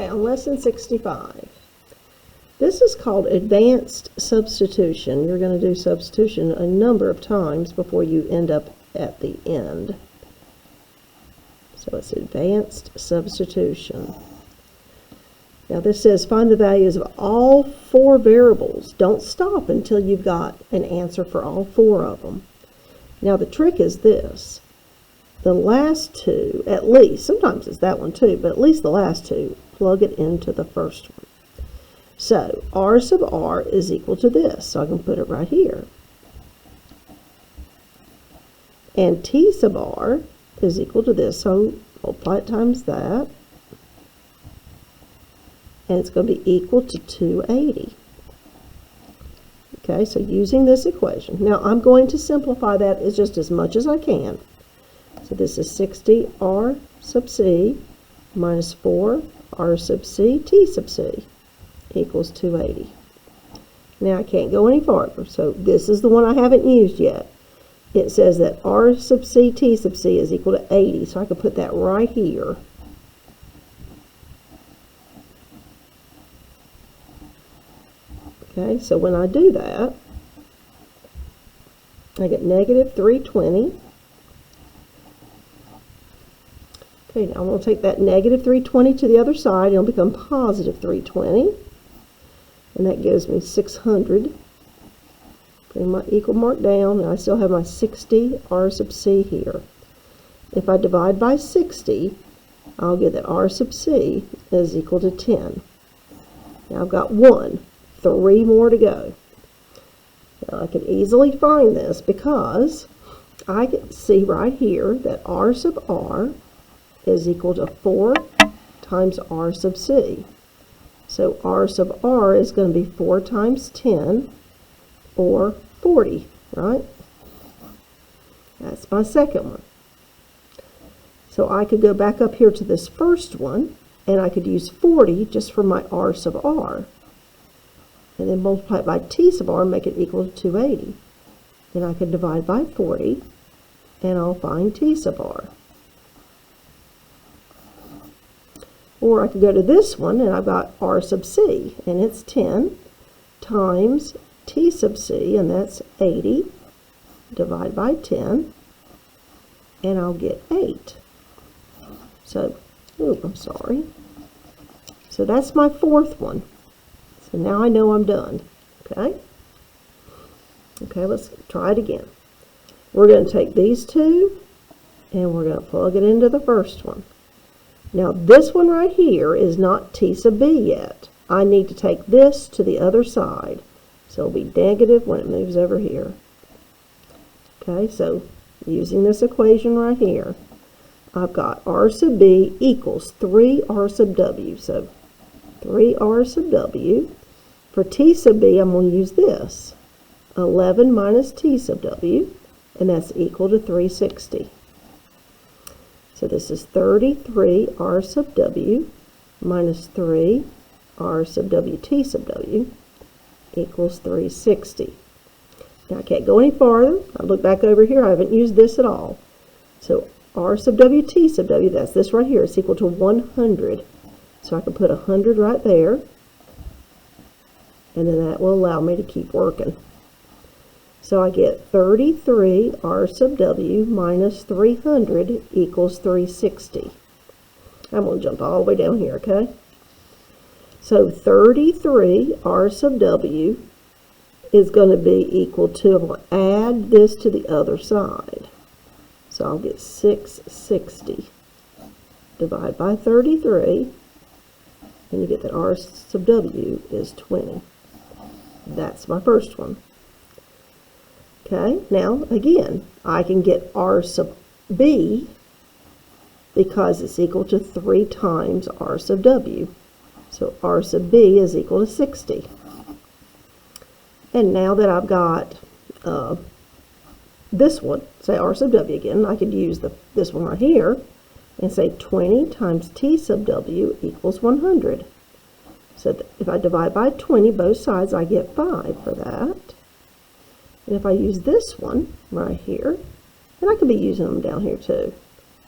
Okay, on lesson 65. This is called advanced substitution. You're going to do substitution a number of times before you end up at the end. So it's advanced substitution. Now this says find the values of all four variables. Don't stop until you've got an answer for all four of them. Now the trick is this. The last two, at least, sometimes it's that one too, but at least the last two, plug it into the first one. So r sub r is equal to this, so I can put it right here. And t sub r is equal to this, so multiply it times that. And it's going to be equal to 280. Okay, so using this equation. Now I'm going to simplify that as just as much as I can. So this is 60 r sub c minus 4 r sub c t sub c equals 280. Now I can't go any farther, so this is the one I haven't used yet. It says that r sub c t sub c is equal to 80, so I can put that right here. Okay, so when I do that, I get negative 320. Okay, now I'm going to take that negative 320 to the other side. It'll become positive 320. And that gives me 600. Bring my equal mark down, and I still have my 60 r sub c here. If I divide by 60, I'll get that r sub c is equal to 10. Now I've got 3 more to go. Now I can easily find this because I can see right here that r sub r is equal to 4 times r sub c. So r sub r is going to be 4 times 10, or 40, right? That's my second one. So I could go back up here to this first one, and I could use 40 just for my r sub r. And then multiply it by t sub r and make it equal to 280. Then I could divide by 40, and I'll find t sub r. Or I could go to this one, and I've got r sub c, and it's 10 times t sub c, and that's 80, divide by 10, and I'll get 8. So, I'm sorry. So that's my fourth one. So now I know I'm done, okay? Okay, let's try it again. We're going to take these two, and we're going to plug it into the first one. Now this one right here is not t sub b yet. I need to take this to the other side. So it'll be negative when it moves over here. Okay, so using this equation right here, I've got r sub b equals 3r sub w. So 3r sub w. For t sub b, I'm going to use this. 11 minus t sub w, and that's equal to 360. So this is 33 r sub w minus 3 r sub w t sub w equals 360. Now I can't go any farther. I look back over here. I haven't used this at all. So r sub w t sub w, that's this right here, is equal to 100. So I can put 100 right there. And then that will allow me to keep working. So I get 33 r sub w minus 300 equals 360. I'm going to jump all the way down here, okay? So 33 r sub w is going to be equal to, I'm going to add this to the other side. So I'll get 660. Divide by 33, and you get that r sub w is 20. That's my first one. Okay, now again, I can get r sub b because it's equal to 3 times r sub w. So r sub b is equal to 60. And now that I've got this one, say r sub w again, I could use this one right here and say 20 times t sub w equals 100. So if I divide by 20 both sides, I get 5 for that. And if I use this one right here, and I could be using them down here too,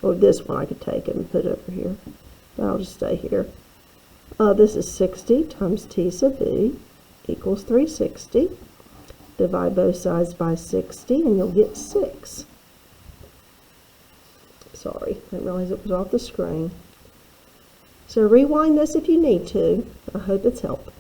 or this one I could take it and put it over here, but I'll just stay here. This is 60 times t sub b equals 360. Divide both sides by 60 and you'll get 6. Sorry, I didn't realize it was off the screen. So rewind this if you need to. I hope it's helped.